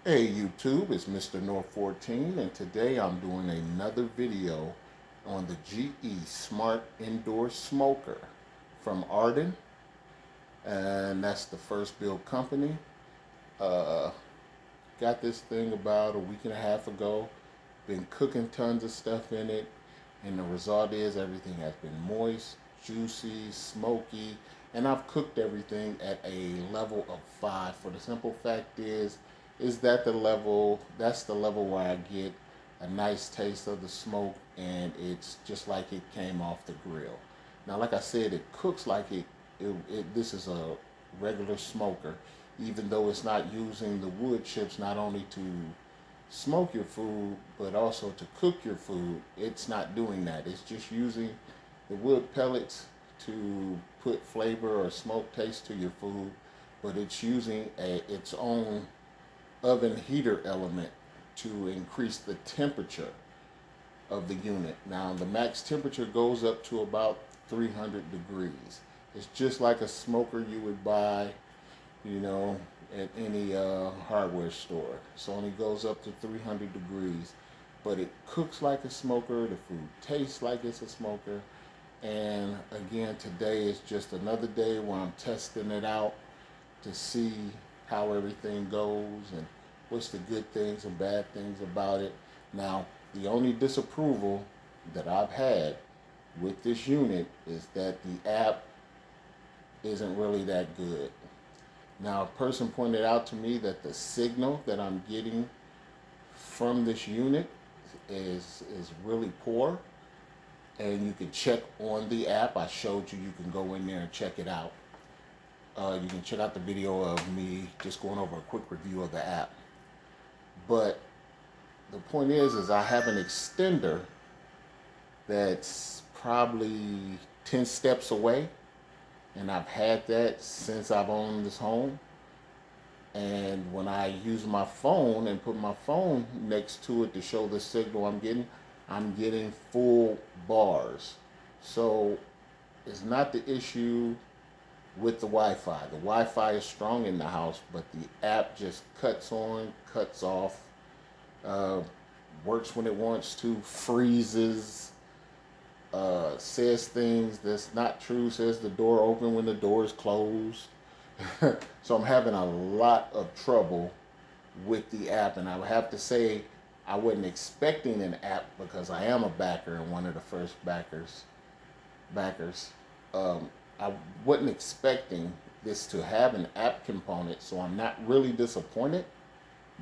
Hey YouTube, it's Mr. North 14 and today I'm doing another video on the GE Smart Indoor Smoker from Arden, and that's the first build company. Uh, got this thing about a week and a half ago, been cooking tons of stuff in it, and the result is everything has been moist, juicy, smoky, and I've cooked everything at a level of 5. For the simple fact is that that's the level where I get a nice taste of the smoke, and it's just like it came off the grill. Now, like I said, it cooks like this is a regular smoker, even though it's not using the wood chips not only to smoke your food but also to cook your food. It's not doing that. It's just using the wood pellets to put flavor or smoke taste to your food, but it's using its own oven heater element to increase the temperature of the unit. Now the max temperature goes up to about 300 degrees. It's just like a smoker you would buy, you know, at any hardware store. So only goes up to 300 degrees, but it cooks like a smoker. The food tastes like it's a smoker. And again, today is just another day where I'm testing it out to see how everything goes and what's the good things and bad things about it. Now, the only disapproval that I've had with this unit is that the app isn't really that good. Now, a person pointed out to me that the signal that I'm getting from this unit is really poor, and you can check on the app. I showed you, you can go in there and check it out. You can check out the video of me just going over a quick review of the app. But the point is I have an extender that's probably 10 steps away, and I've had that since I've owned this home. And when I use my phone and put my phone next to it to show the signal I'm getting full bars. So it's not the issue with the Wi-Fi. The Wi-Fi is strong in the house, but the app just cuts on, cuts off, works when it wants to, freezes, says things that's not true, says the door open when the door is closed. So I'm having a lot of trouble with the app, and I would have to say I wasn't expecting an app because I am a backer and one of the first backers. I wasn't expecting this to have an app component, so I'm not really disappointed.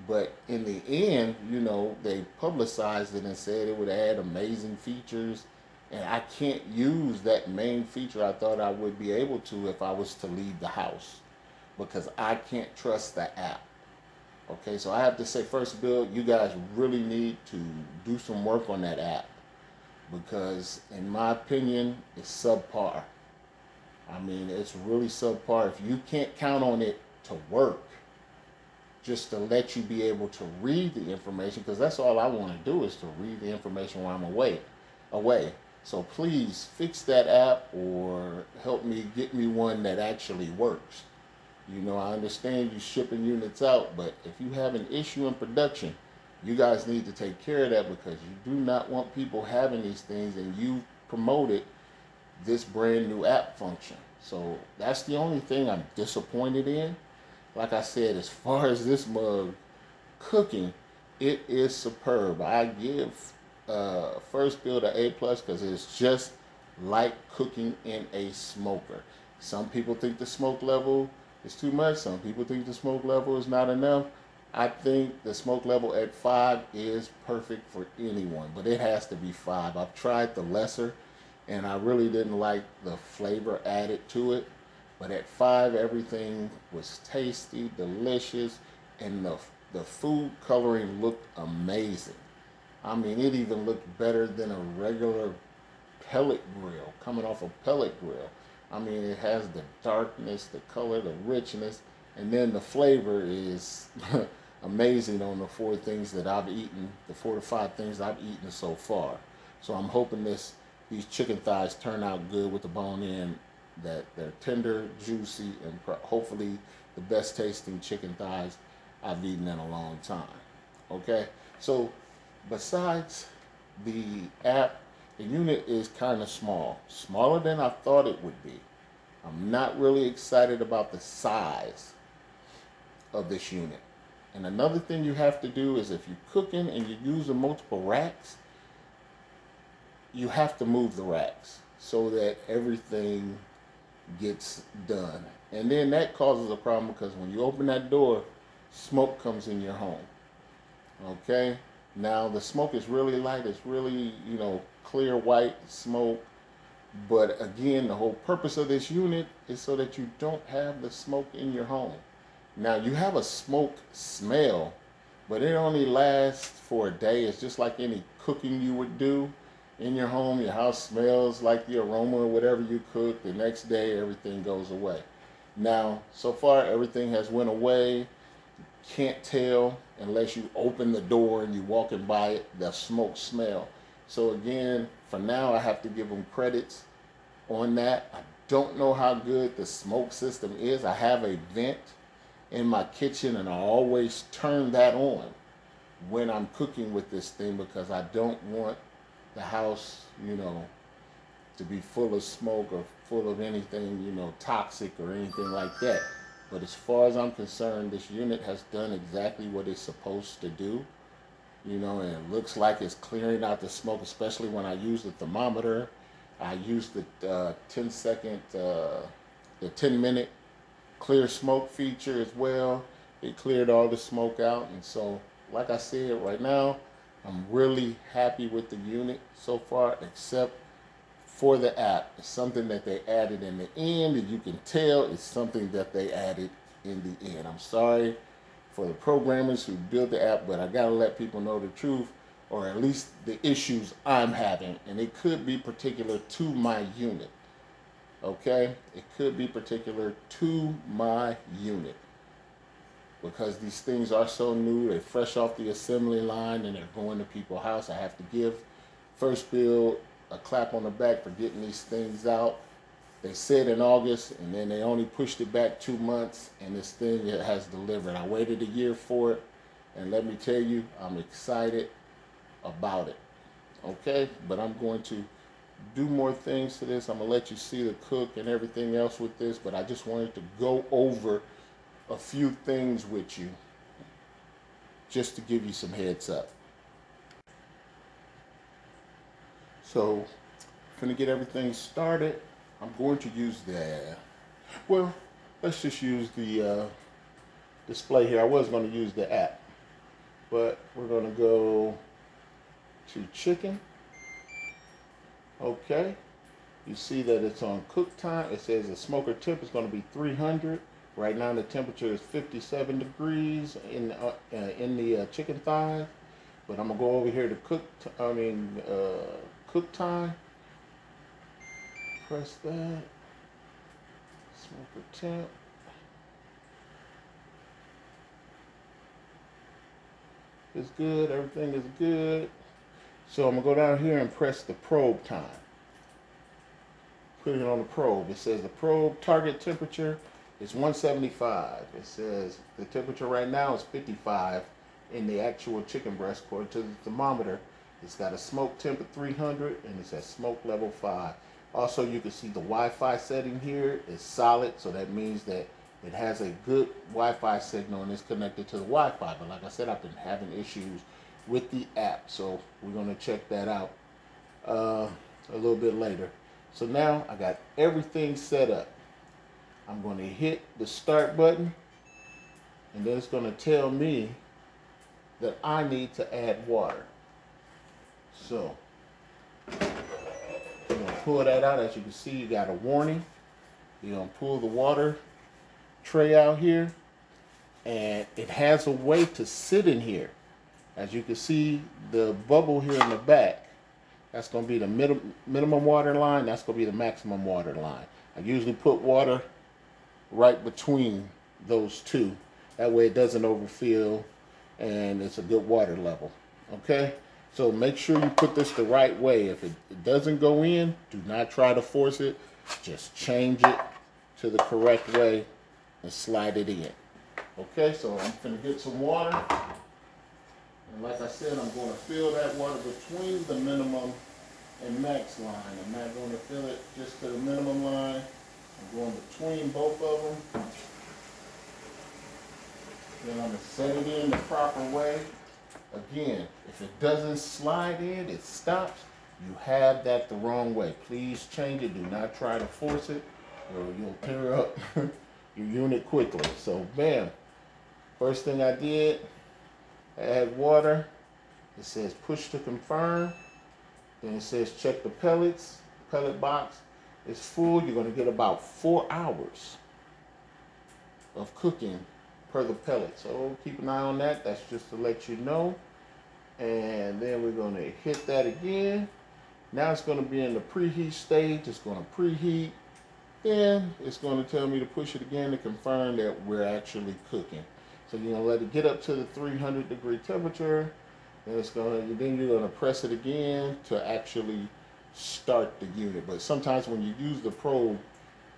But in the end, you know, they publicized it and said it would add amazing features, and I can't use that main feature I thought I would be able to if I was to leave the house, because I can't trust the app. Okay, so I have to say, first build, you guys really need to do some work on that app, because in my opinion, it's subpar. I mean, it's really subpar. If you can't count on it to work, just to let you be able to read the information, because that's all I want to do is to read the information while I'm away. So please fix that app or help me get me one that actually works. You know, I understand you shipping units out, but if you have an issue in production, you guys need to take care of that, because you do not want people having these things and you promoted this brand new app function. So that's the only thing I'm disappointed in. Like I said, as far as this mug cooking, it is superb. I give first build an A+ because it's just like cooking in a smoker. Some people think the smoke level is too much. Some people think the smoke level is not enough. I think the smoke level at 5 is perfect for anyone, but it has to be 5. I've tried the lesser, and I really didn't like the flavor added to it. But at 5, everything was tasty, delicious, and the food coloring looked amazing. I mean, it even looked better than a regular pellet grill, coming off a pellet grill. I mean, it has the darkness, the color, the richness, and then the flavor is amazing on the 4 things that I've eaten, the 4 to 5 things I've eaten so far. So I'm hoping these chicken thighs turn out good with the bone in, that they're tender, juicy, and hopefully the best tasting chicken thighs I've eaten in a long time. Okay, so besides the app, the unit is kind of small, smaller than I thought it would be. I'm not really excited about the size of this unit. And another thing you have to do is if you're cooking and you're using multiple racks, you have to move the racks so that everything gets done. And then that causes a problem because when you open that door, smoke comes in your home. Okay? Now the smoke is really light. It's really, clear white smoke. But again, the whole purpose of this unit is so that you don't have the smoke in your home. Now you have a smoke smell, but it only lasts for a day. It's just like any cooking you would do in your home. Your house smells like the aroma or whatever you cook. The next day, everything goes away. Now, so far, everything has went away. Can't tell unless you open the door and you walking by it, the smoke smell. So again, for now, I have to give them credits on that. I don't know how good the smoke system is. I have a vent in my kitchen and I always turn that on when I'm cooking with this thing because I don't want the house, to be full of smoke or full of anything, toxic or anything like that. But as far as I'm concerned, this unit has done exactly what it's supposed to do. And it looks like it's clearing out the smoke, especially when I use the thermometer. I use the 10-minute clear smoke feature as well. It cleared all the smoke out. And so, like I said, right now, I'm really happy with the unit so far, except for the app. It's something that they added in the end, and you can tell it's something that they added in the end. I'm sorry for the programmers who built the app, but I gotta let people know the truth, or at least the issues I'm having, and it could be particular to my unit. Okay, it could be particular to my unit because these things are so new. They're fresh off the assembly line and they're going to people's house. I have to give First Build a clap on the back for getting these things out. They said in August, and then they only pushed it back 2 months, and this thing has delivered. I waited a year for it, and let me tell you, I'm excited about it. Okay, but I'm going to do more things to this. I'm gonna let you see the cook and everything else with this, but I just wanted to go over a few things with you just to give you some heads up. So, I'm gonna get everything started. I'm going to use let's just use the display here. I was going to use the app, but we're going to go to chicken. Okay, you see that it's on cook time. It says the smoker temp is going to be 300. Right now the temperature is 57 degrees in the chicken thighs. But I'm gonna go over here to cook time. Press that. Smoker temp. It's good. Everything is good. So I'm going to go down here and press the probe time. Put it on the probe. It says the probe target temperature is 175. It says the temperature right now is 55 in the actual chicken breast according to the thermometer. It's got a smoke temp of 300 and it's at smoke level 5. Also, you can see the Wi-Fi setting here is solid, so that means that it has a good Wi-Fi signal and it's connected to the Wi-Fi. But like I said, I've been having issues with the app, so we're going to check that out a little bit later. So now I got everything set up. I'm going to hit the start button, and then it's going to tell me that I need to add water. So I'm going to pull that out. As you can see, you got a warning. You're going to pull the water tray out here, and it has a way to sit in here. As you can see, the bubble here in the back, that's going to be the minimum water line. That's going to be the maximum water line. I usually put water right between those two. That way it doesn't overfill and it's a good water level. Okay? So make sure you put this the right way. If it doesn't go in, do not try to force it. Just change it to the correct way and slide it in. Okay, so I'm gonna get some water. And like I said, I'm going to fill that water between the minimum and max line. I'm not going to fill it just to the minimum line. I'm going between both of them. Then I'm going to set it in the proper way. Again, if it doesn't slide in, it stops. You have that the wrong way. Please change it. Do not try to force it or you'll tear up your unit quickly. So bam. First thing I did, add water. It says push to confirm. Then it says check the pellets. Pellet box is full. You're going to get about 4 hours of cooking per the pellet. So keep an eye on that. That's just to let you know. And then we're going to hit that again. Now it's going to be in the preheat stage. It's going to preheat. Then it's going to tell me to push it again to confirm that we're actually cooking. So you're going to let it get up to the 300-degree temperature. And then you're going to press it again to actually start the unit. But sometimes when you use the probe,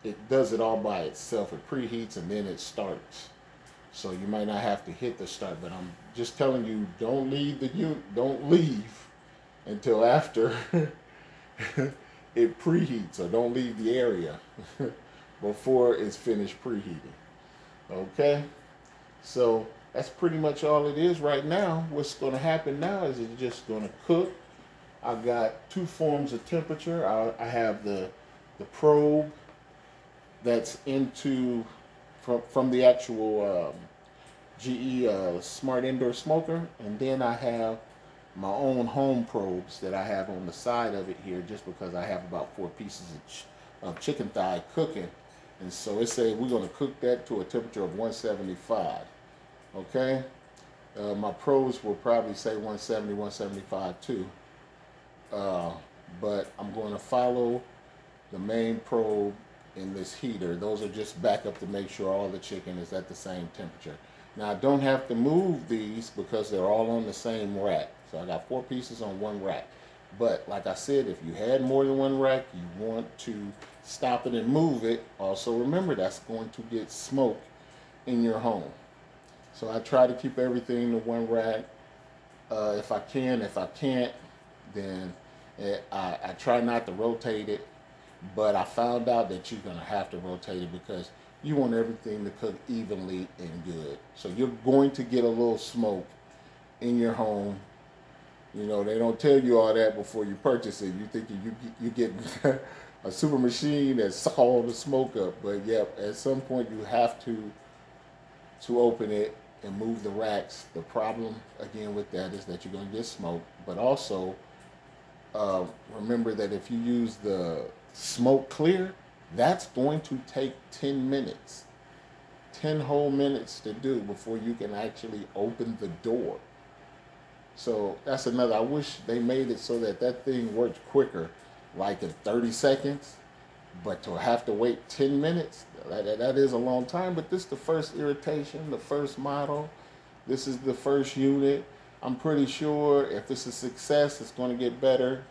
it does it all by itself. It preheats and then it starts. So you might not have to hit the start, but I'm just telling you, don't leave the unit, don't leave until after it preheats, or don't leave the area before it's finished preheating. Okay, so that's pretty much all it is right now. What's going to happen now is it's just going to cook. I've got two forms of temperature. I have the probe that's into from the actual GE Smart Indoor Smoker, and then I have my own home probes that I have on the side of it here, just because I have about 4 pieces of chicken thigh cooking. And so it says we're going to cook that to a temperature of 175. Okay, my pros will probably say 170, 175 too. But I'm going to follow the main probe in this heater. Those are just backup to make sure all the chicken is at the same temperature. Now I don't have to move these because they're all on the same rack. So I got 4 pieces on one rack. But like I said, if you had more than one rack, you want to stop it and move it. Also remember, that's going to get smoke in your home. So I try to keep everything to one rack if I can. If I can't, then I try not to rotate it. But I found out that you're going to have to rotate it because you want everything to cook evenly and good. So you're going to get a little smoke in your home. You know, they don't tell you all that before you purchase it. You think you get a super machine that sucks all the smoke up. But yeah, at some point you have to open it and move the racks. The problem again with that is that you're going to get smoke. But also remember that if you use the smoke clear, that's going to take 10 minutes. 10 whole minutes to do before you can actually open the door. So that's another. I wish they made it so that that thing worked quicker, like in 30 seconds. But to have to wait 10 minutes, that is a long time. But this is the first irritation, the first model. This is the first unit. I'm pretty sure if it's a success, it's going to get better.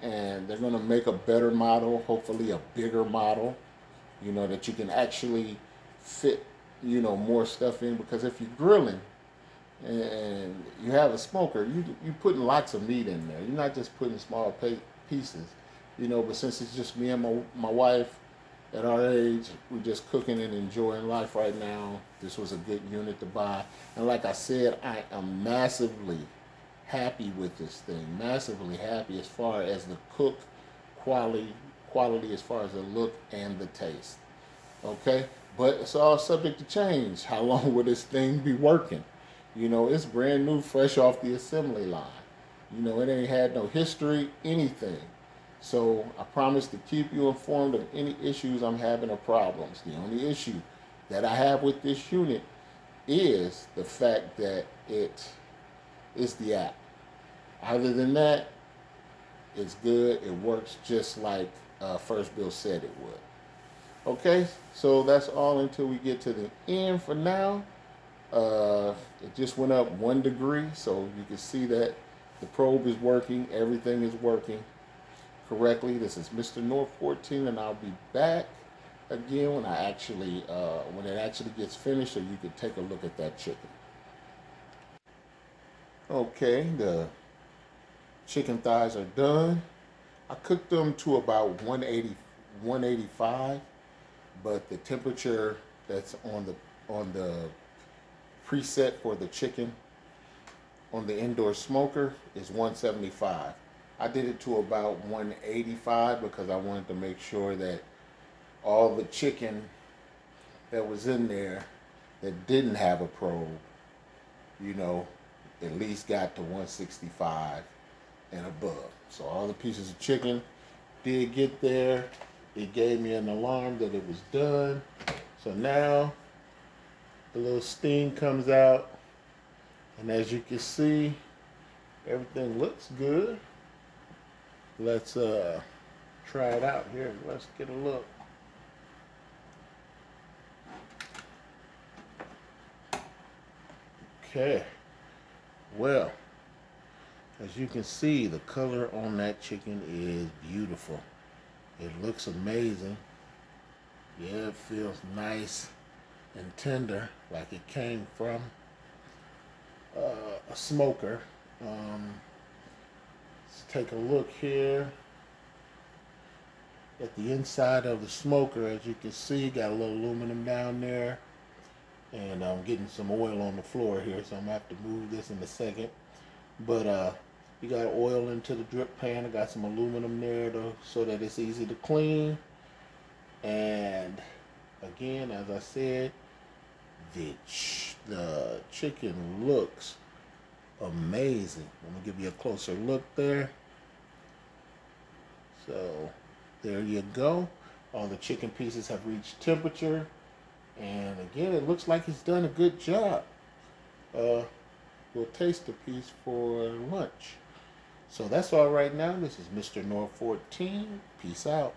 And they're going to make a better model, hopefully a bigger model, you know, that you can actually fit, you know, more stuff in. Because if you're grilling and you have a smoker, you're putting lots of meat in there. You're not just putting small pieces, you know. But since it's just me and my wife at our age, we're just cooking and enjoying life right now. This was a good unit to buy. And like I said, I am massively happy with this thing. Massively happy as far as the cook quality as far as the look and the taste. Okay, but it's all subject to change. How long will this thing be working? You know, it's brand new, fresh off the assembly line. You know, it ain't had no history, anything. So I promise to keep you informed of any issues I'm having or problems. The only issue that I have with this unit is the fact that it's the app. Other than that, it's good. It works just like First Bill said it would. Okay, so that's all until we get to the end for now. It just went up 1 degree, so you can see that the probe is working. Everything is working correctly. This is Mr. North 14, and I'll be back again when I actually when it actually gets finished, so you can take a look at that chicken. Okay, the chicken thighs are done. I cooked them to about 180, 185, but the temperature that's on the preset for the chicken on the indoor smoker is 175. I did it to about 185 because I wanted to make sure that all the chicken that was in there that didn't have a probe, you know, at least got to 165 and above. So all the pieces of chicken did get there. It gave me an alarm that it was done. So now the little steam comes out, and as you can see, everything looks good. Let's try it out here. Let's get a look. Okay, well, as you can see, the color on that chicken is beautiful. It looks amazing. Yeah, it feels nice and tender, like it came from a smoker. Let's take a look here at the inside of the smoker. As you can see, got a little aluminum down there, and I'm getting some oil on the floor here, so I'm gonna have to move this in a second. But you got oil into the drip pan. I got some aluminum there so that it's easy to clean. And again, as I said, the chicken looks amazing. Let me give you a closer look there. So there you go. All the chicken pieces have reached temperature. And again, it looks like it's done a good job. We'll taste the piece for lunch. So that's all right now. This is Mr. Nor 14. Peace out.